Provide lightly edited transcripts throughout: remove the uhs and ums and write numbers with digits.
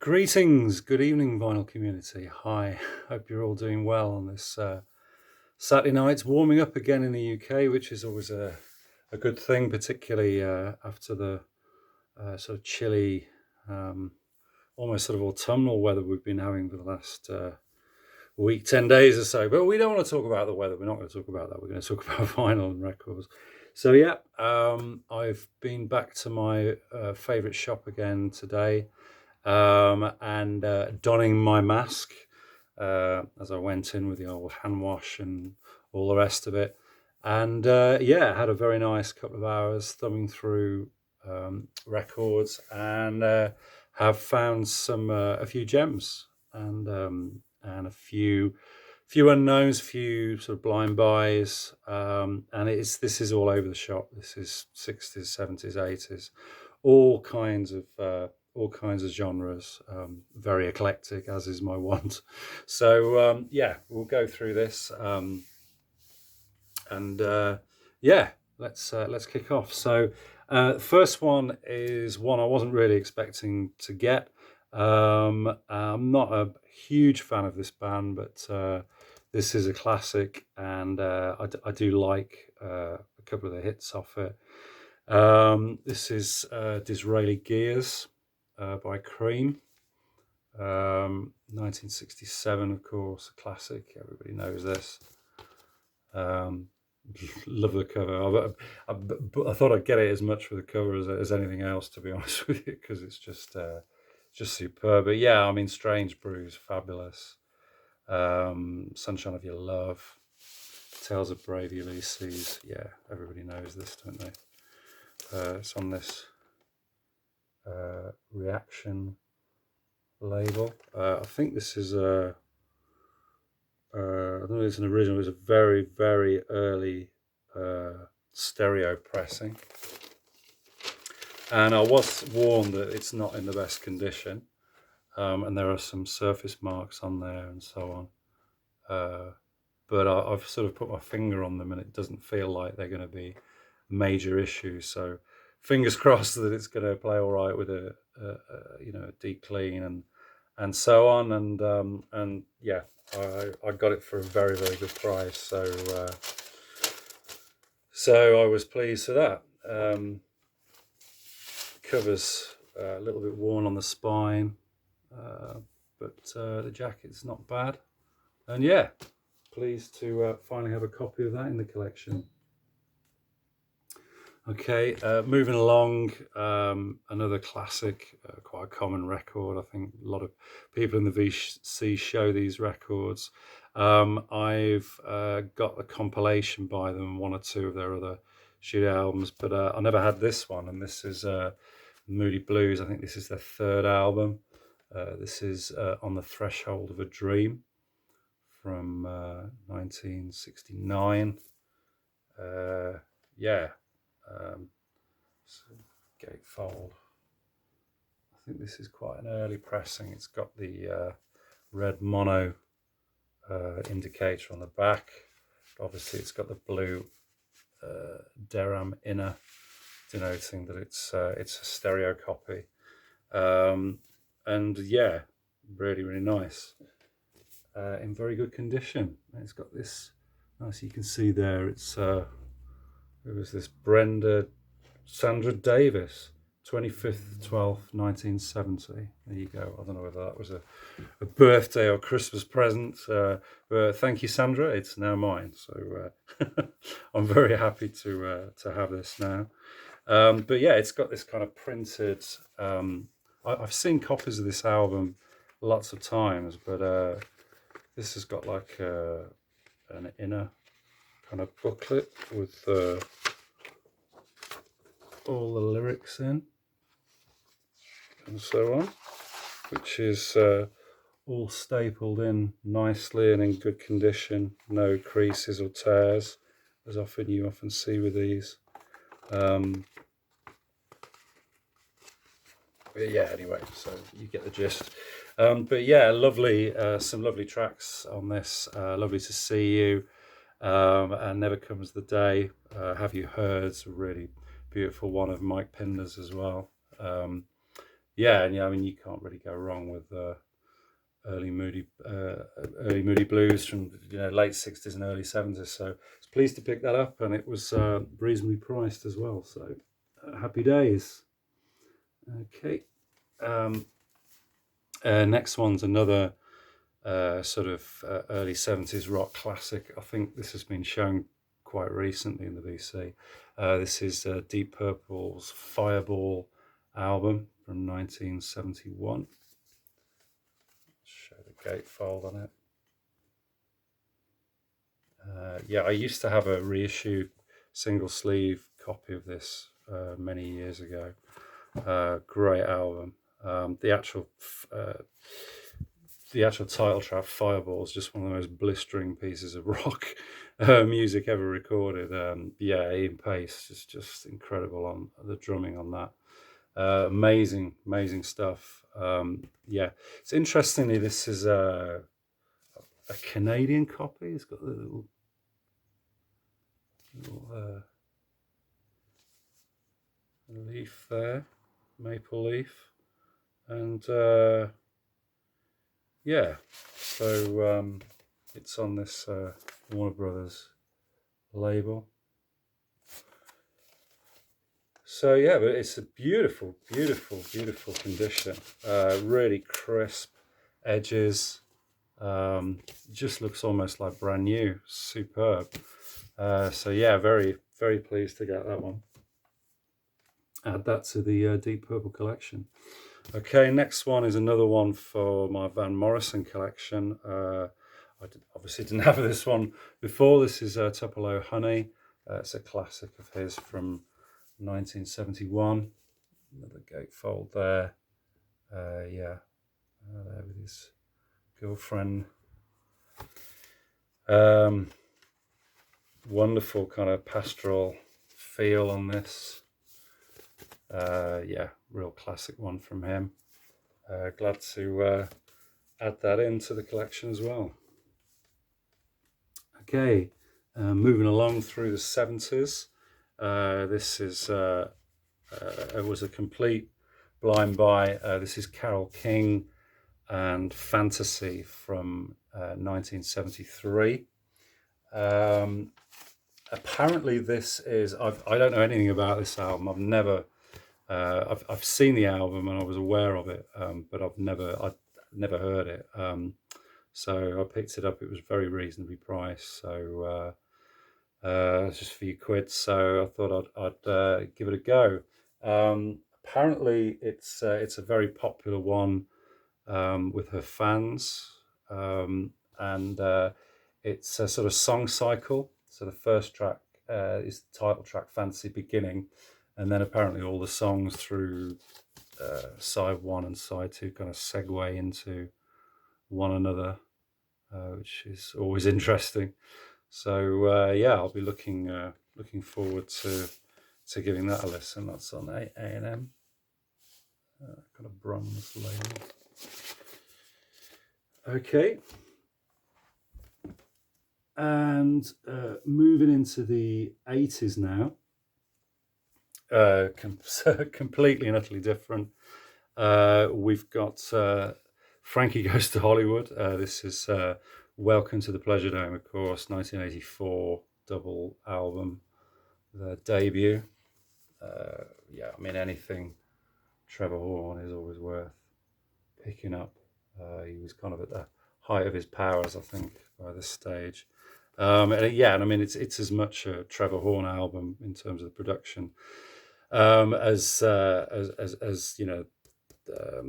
Greetings, good evening, vinyl community. Hi, hope you're all doing well on this Saturday night. It's warming up again in the UK, which is always a good thing, particularly after the sort of chilly, almost sort of autumnal weather we've been having for the last week, 10 days or so. But we don't want to talk about the weather. We're not going to talk about that. We're going to talk about vinyl and records. So, yeah, I've been back to my favorite shop again today. And donning my mask as I went in with the old hand wash and all the rest of it. And yeah, had a very nice couple of hours thumbing through records and have found a few gems and a few unknowns, few sort of blind buys, and this is all over the shop. This is 60s, 70s, 80s, all kinds of genres, very eclectic, as is my want. So yeah, we'll go through this, and yeah, let's kick off. So first one is one I wasn't really expecting to get. I'm not a huge fan of this band, but this is a classic, and I do like a couple of the hits off it. This is Disraeli Gears by Cream. 1967, of course, a classic. Everybody knows this. Love the cover. I thought I'd get it as much for the cover as anything else, to be honest with you, because it's just superb. But yeah, I mean, Strange Brews, fabulous. Sunshine of Your Love, Tales of Brave Ulysses. Yeah, everybody knows this, don't they? It's on this Reaction label. I think this is I don't know if it's an original. It's a very, very early stereo pressing, and I was warned that it's not in the best condition, and there are some surface marks on there and so on. But I've sort of put my finger on them, and it doesn't feel like they're going to be major issues. So fingers crossed that it's going to play all right with a deep clean and so on. And yeah, I got it for a very, very good price. So I was pleased for that. Covers a little bit worn on the spine, but the jacket's not bad. And yeah, pleased to finally have a copy of that in the collection. Okay, moving along, another classic, quite a common record. I think a lot of people in the VC show these records. I've got a compilation by them, one or two of their other studio albums, but I never had this one, and this is Moody Blues. I think this is their third album. This is On the Threshold of a Dream from 1969. Yeah. So gatefold. I think this is quite an early pressing. It's got the red mono indicator on the back. Obviously, it's got the blue Deram inner, denoting that it's a stereo copy. And yeah, really, really nice. In very good condition. And it's got this, as you can see there, it's it was this Brenda Sandra Davis, 25th 12th 1970. There you go. I don't know whether that was a birthday or Christmas present, but thank you, Sandra. It's now mine, so I'm very happy to have this now. But yeah, it's got this kind of printed. I've seen copies of this album lots of times, but this has got like an inner kind of booklet with all the lyrics in and so on, which is all stapled in nicely and in good condition, no creases or tears, as you often see with these. But yeah, anyway, so you get the gist. But yeah, lovely, some lovely tracks on this. Lovely to see you. And Never Comes the Day. Have You Heard? It's a really beautiful one of Mike Pinder's as well. yeah, and yeah, I mean, you can't really go wrong with early Moody, early Moody Blues from late '60s and early '70s. So I was pleased to pick that up, and it was reasonably priced as well. So happy days. Okay. Um, Next one's another sort of early '70s rock classic. I think this has been shown quite recently in the VC. This is Deep Purple's Fireball album from 1971. Show the gatefold on it. Yeah, I used to have a reissue single sleeve copy of this many years ago. Great album. Uh, the actual title track, Fireball, is just one of the most blistering pieces of rock music ever recorded. Yeah, Ian Pace is just incredible on the drumming on that. Amazing stuff. Yeah, it's interestingly, this is a Canadian copy. It's got the little leaf there, maple leaf, and yeah, so it's on this Warner Brothers label. So yeah, but it's a beautiful condition. Really crisp edges. Just looks almost like brand new. Superb. So yeah, very pleased to get that one. Add that to the Deep Purple collection. Okay, next one is another one for my Van Morrison collection. Obviously didn't have this one before. This is Tupelo Honey. It's a classic of his from 1971. Another gatefold there. Yeah, there with his girlfriend. Wonderful kind of pastoral feel on this. Yeah, real classic one from him. Glad to add that into the collection as well. Okay, moving along through the '70s. This is it was a complete blind buy. This is Carole King and Fantasy from 1973. Apparently, this is I don't know anything about this album. I've never I've seen the album and I was aware of it, but I've never heard it. So I picked it up. It was very reasonably priced. So just a few quid. So I thought I'd give it a go. Apparently, it's a very popular one with her fans, and it's a sort of song cycle. So the first track is the title track, Fantasy Beginning, and then apparently all the songs through side one and side two kind of segue into one another, which is always interesting. So yeah, I'll be looking forward to giving that a listen. That's on A&M, kind of bronze label. Okay, and moving into the '80s now. Completely and utterly different. We've got Frankie Goes to Hollywood. This is Welcome to the Pleasure Dome, of course, 1984 double album, their debut. Yeah, I mean, anything Trevor Horn is always worth picking up. He was kind of at the height of his powers, I think, by this stage. Yeah, and I mean, it's as much a Trevor Horn album in terms of the production as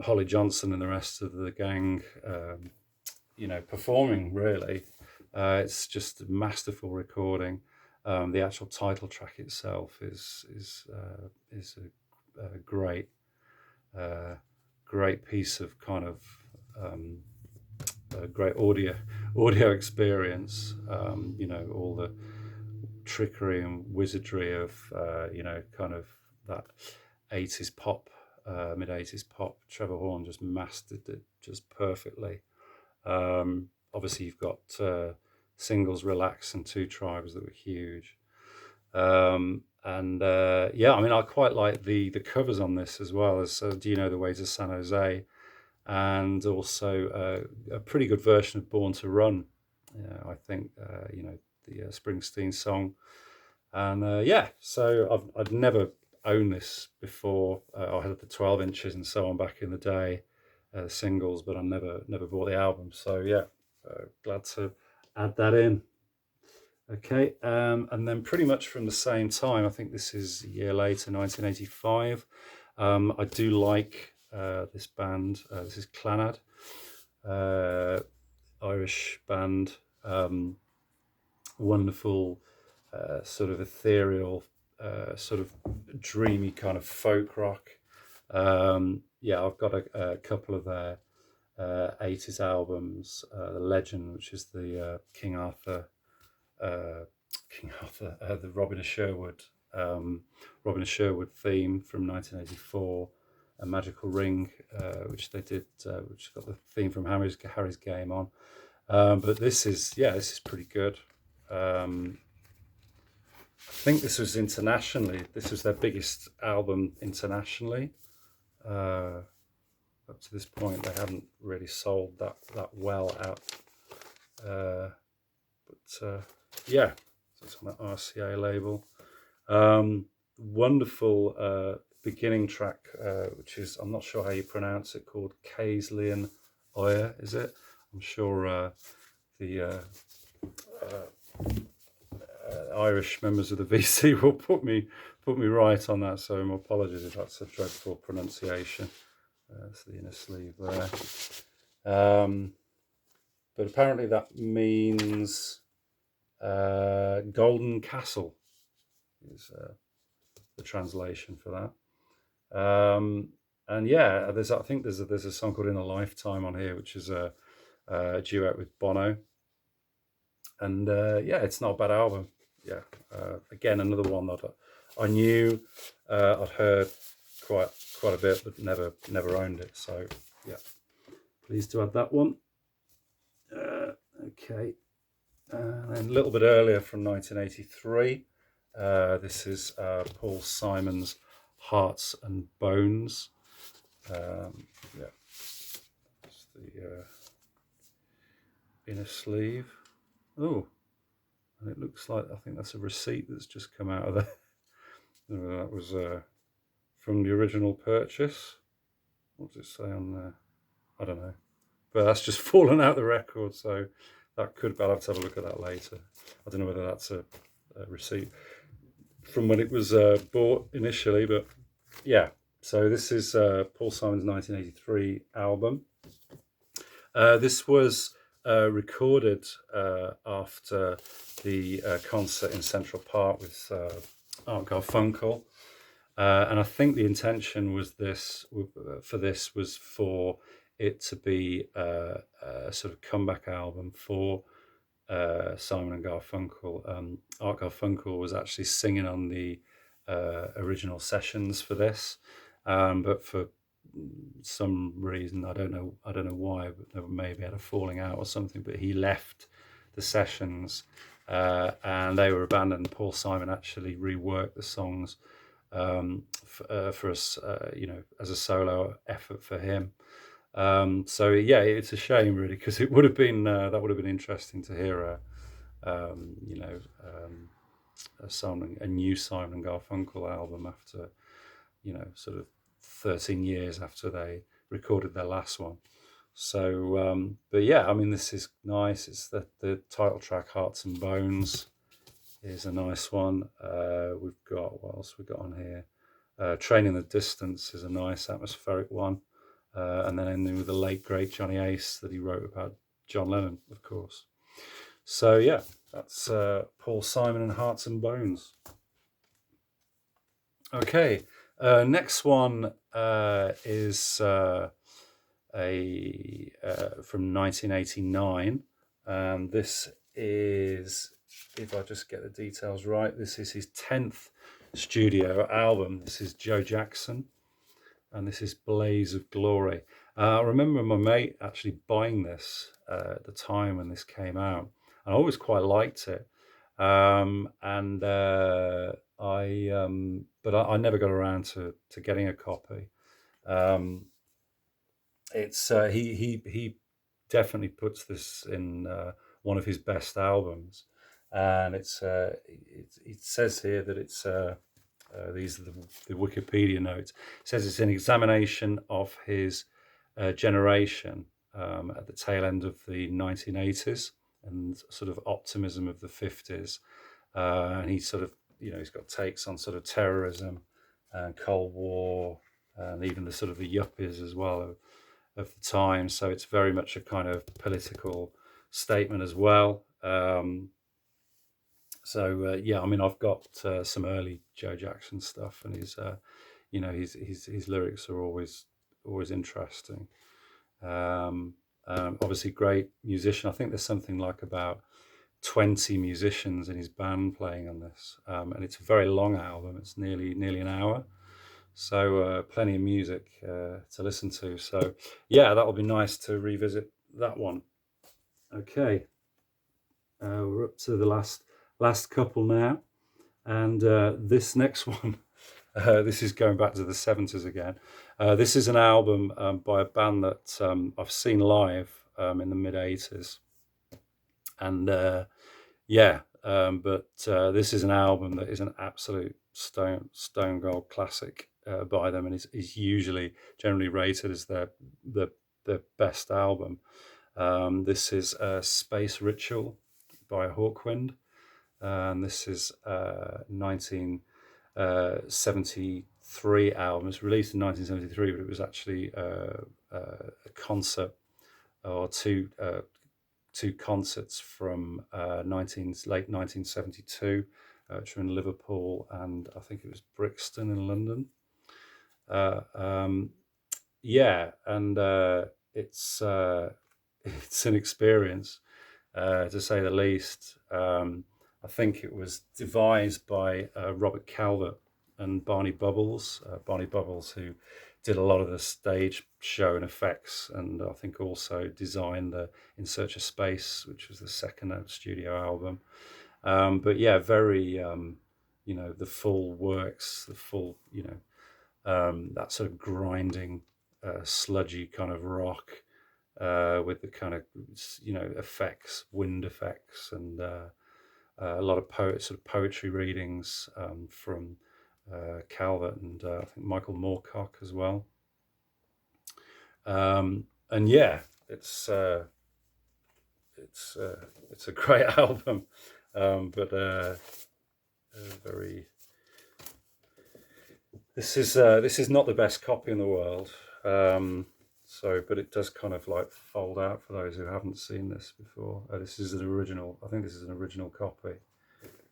Holly Johnson and the rest of the gang, performing. Really, it's just a masterful recording. The actual title track itself is a great piece of kind of a great audio experience. All the trickery and wizardry of kind of that '80s pop, mid '80s pop. Trevor Horn just mastered it just perfectly. Obviously, you've got singles, Relax, and Two Tribes that were huge. Yeah, I mean, I quite like the covers on this as well as Do You Know the Way to San Jose, and also a pretty good version of Born to Run. I think the Springsteen song, and yeah, so I'd never owned this before. I had the 12 inches and so on back in the day, singles, but I never bought the album. So yeah, glad to add that in. Okay, and then pretty much from the same time, I think this is a year later, 1985. I do like this band. This is Clannad, uh, Irish band. Wonderful, sort of ethereal, sort of dreamy kind of folk rock. Yeah, I've got a couple of their 80s albums. The Legend, which is the uh, the Robin of Sherwood theme from 1984, a Magical Ring, which they did, which got the theme from Harry's Game on. But this is pretty good. I think this was internationally. This was their biggest album internationally. Up to this point, they hadn't really sold that well out. Yeah, so it's on the RCA label. Wonderful beginning track, which is, I'm not sure how you pronounce it, called Caislean Oyer, is it? I'm sure the Irish members of the VC will put me right on that. So my apologies if that's a dreadful pronunciation. That's the inner sleeve there. But apparently that means Golden Castle is the translation for that. And yeah, I think there's a song called In a Lifetime on here, which is a duet with Bono. And yeah, it's not a bad album. Yeah, again, another one that I knew, I'd heard quite a bit, but never owned it. So yeah, pleased to add that one. Okay, and then a little bit earlier from 1983. This is Paul Simon's Hearts and Bones. Yeah, that's the inner sleeve. Oh, and it looks like, I think that's a receipt that's just come out of there. That was from the original purchase. What does it say on there? I don't know. But that's just fallen out the record, so that could, I'll have to have a look at that later. I don't know whether that's a receipt from when it was bought initially, but yeah. So this is Paul Simon's 1983 album. This was recorded after the concert in Central Park with Art Garfunkel, and I think the intention was was for it to be a sort of comeback album for Simon and Garfunkel. Art Garfunkel was actually singing on the original sessions for this, but for some reason, I don't know why, but they maybe had a falling out or something, but he left the sessions and they were abandoned. Paul Simon actually reworked the songs for us, as a solo effort for him. So yeah, it's a shame really, because it would have been that would have been interesting to hear a new Simon and Garfunkel album after sort of 13 years after they recorded their last one. So but yeah, I mean, this is nice. It's the title track, Hearts and Bones, is a nice one. We've got, what else we got on here? Training the Distance is a nice atmospheric one. And then ending with the late great Johnny Ace that he wrote about John Lennon, of course. So yeah, that's Paul Simon and Hearts and Bones. Okay, next one is from 1989. This is, if I just get the details right, this is his 10th studio album. This is Joe Jackson, and this is Blaze of Glory. I remember my mate actually buying this at the time when this came out. I always quite liked it. and I never got around to getting a copy. Um, it's he definitely puts this in one of his best albums, and it says here that it's these are the Wikipedia notes. It says it's an examination of his generation at the tail end of the 1980s and sort of optimism of the 50s. And he sort of, he's got takes on sort of terrorism and Cold War and even the sort of the yuppies as well of the time. So it's very much a kind of political statement as well. Yeah, I mean, I've got some early Joe Jackson stuff, and his lyrics are always interesting. Obviously, great musician. I think there's something like about 20 musicians in his band playing on this, and it's a very long album. It's nearly an hour, so plenty of music to listen to. So yeah, that'll be nice to revisit that one. Okay, we're up to the last couple now, and this next one. This is going back to the 70s again. This is an album by a band that I've seen live in the mid 80s. And but this is an album that is an absolute stone gold classic by them, and is usually generally rated as their best album. This is Space Ritual by Hawkwind, and this is 1973 album. It was released in 1973, but it was actually a concert or two concerts from late 1972, which were in Liverpool and I think it was Brixton in London. And it's it's an experience to say the least. I think it was devised by Robert Calvert and Barney Bubbles. Barney Bubbles, who did a lot of the stage show and effects, and I think also designed the In Search of Space, which was the second studio album. But yeah, very, the full works, the full, that sort of grinding, sludgy kind of rock with the kind of, effects, wind effects, and a lot of poetry readings from Calvert and I think Michael Moorcock as well. And yeah, it's a great album, but very. This is not the best copy in the world. But it does kind of like fold out for those who haven't seen this before. This is an original. I think this is an original copy.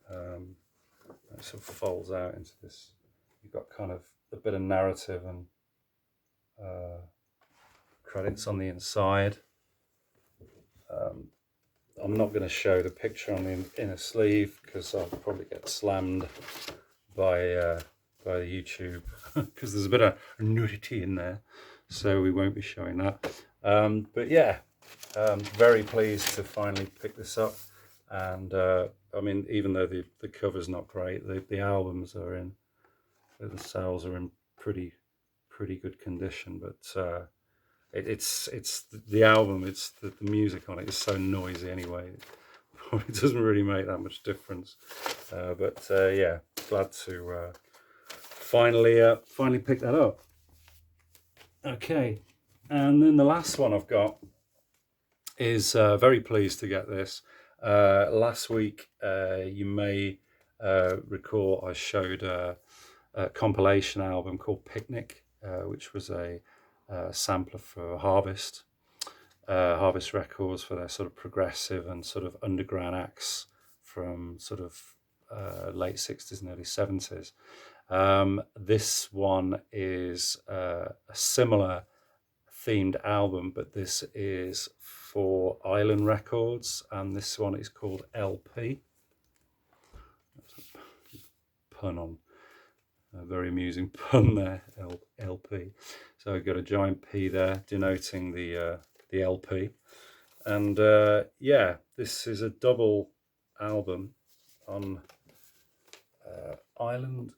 It sort of folds out into this. You've got kind of a bit of narrative and credits on the inside. I'm not going to show the picture on the inner sleeve because I'll probably get slammed by the YouTube because there's a bit of nudity in there, so we won't be showing that. But yeah, very pleased to finally pick this up, and I mean, even though the cover's not great, the albums are in, the sales are in pretty good condition. But it's the album. It's the music on it is so noisy anyway. It doesn't really make that much difference. But yeah, glad to finally pick that up. Okay, and then the last one I've got is very pleased to get this. Last week, you may recall I showed a compilation album called Picnic, which was a sampler for Harvest Records, for their sort of progressive and sort of underground acts from sort of late 60s and early 70s. This one is a similar themed album, but this is for Island Records, and this one is called LP. That's a pun on a very amusing pun there, LP. So I've got a giant P there denoting the LP, and yeah, this is a double album. on Island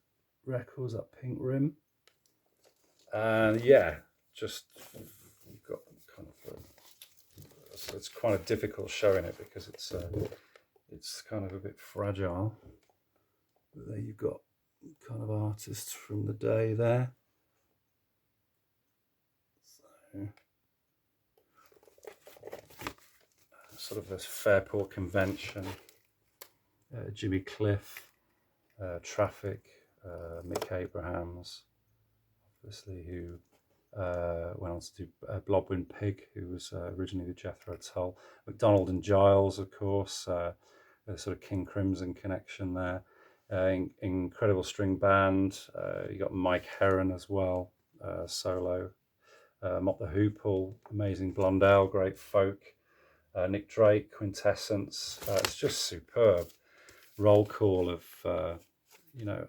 Records, that pink rim. And yeah, just you've got kind of so it's quite a difficult showing it because it's kind of a bit fragile. But there you've got kind of artists from the day there. So, sort of this Fairport Convention, Jimmy Cliff, Traffic, Mick Abrahams, obviously, who went on to do Blobwin Pig, who was originally the Jethro Tull, McDonald and Giles, of course, a sort of King Crimson connection there. Incredible string band. You got Mike Heron as well, solo. Mott the Hoople, amazing Blondell, great folk. Nick Drake, Quintessence. It's just superb roll call of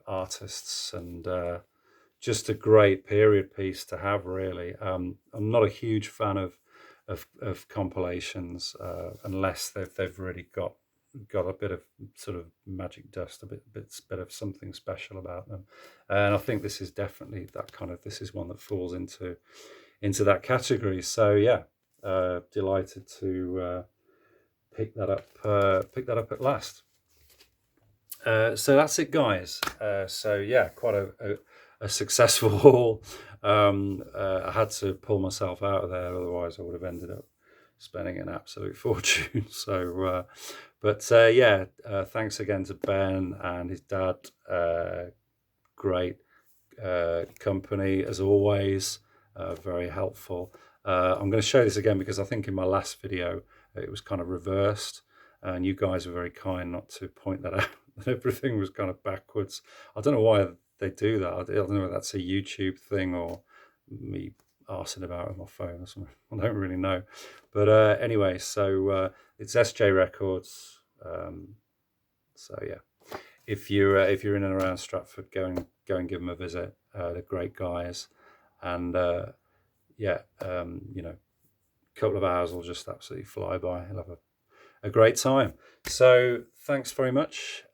artists, and just a great period piece to have, really. I'm not a huge fan of compilations unless they've really got a bit of sort of magic dust, a bit of something special about them. And I think this is definitely that kind of, this is one that falls into that category. So yeah, delighted to pick that up at last. So that's it, guys. So yeah, quite a successful haul. I had to pull myself out of there, otherwise I would have ended up spending an absolute fortune. So, thanks again to Ben and his dad. Great company as always. Very helpful. I'm going to show this again because I think in my last video it was kind of reversed, and you guys were very kind not to point that out. Everything was kind of backwards. I don't know why they do that. I don't know if that's a YouTube thing or me arsing about with my phone or something. I don't really know. But anyway, so it's SJ Records. So yeah, if you're in and around Stratford, go and give them a visit. They're great guys, and a couple of hours will just absolutely fly by. I'll have a great time. So thanks very much.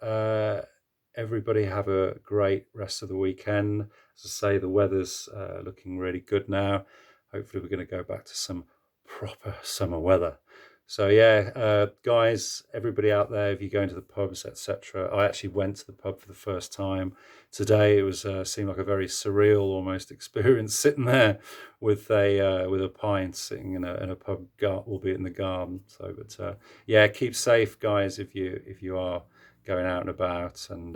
Everybody have a great rest of the weekend. As I say, the weather's looking really good now. Hopefully we're going to go back to some proper summer weather. So yeah, guys, everybody out there, if you go into the pubs, etc. I actually went to the pub for the first time today. It was seemed like a very surreal almost experience, sitting there with a pint, sitting in a pub, albeit in the garden. So, but yeah, keep safe, guys, if you are going out and about, and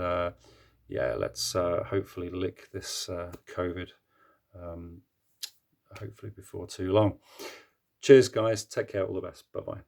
let's hopefully lick this COVID, hopefully before too long. Cheers, guys. Take care. All the best. Bye bye.